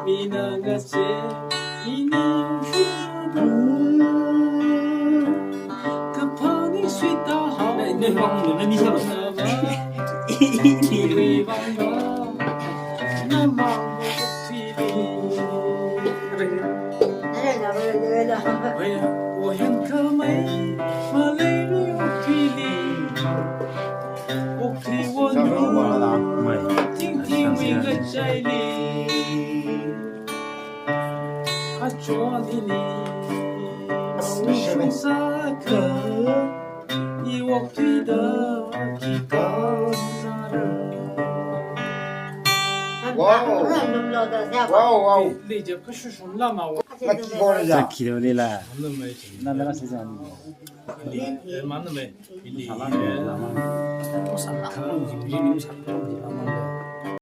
미나가세 이니 급하니 쉬다 하오那帮你们你想我很可美，马来里奥皮里，我替我努，听听为个在里，他做你你，无数萨克，以我替的几个那人。哇！你这不是说那么我 那几个人家？ 기도리라. 那没钱， 나 내가 쓰지 않는 거. 蛮那没，比你。 我啥？我比你们啥？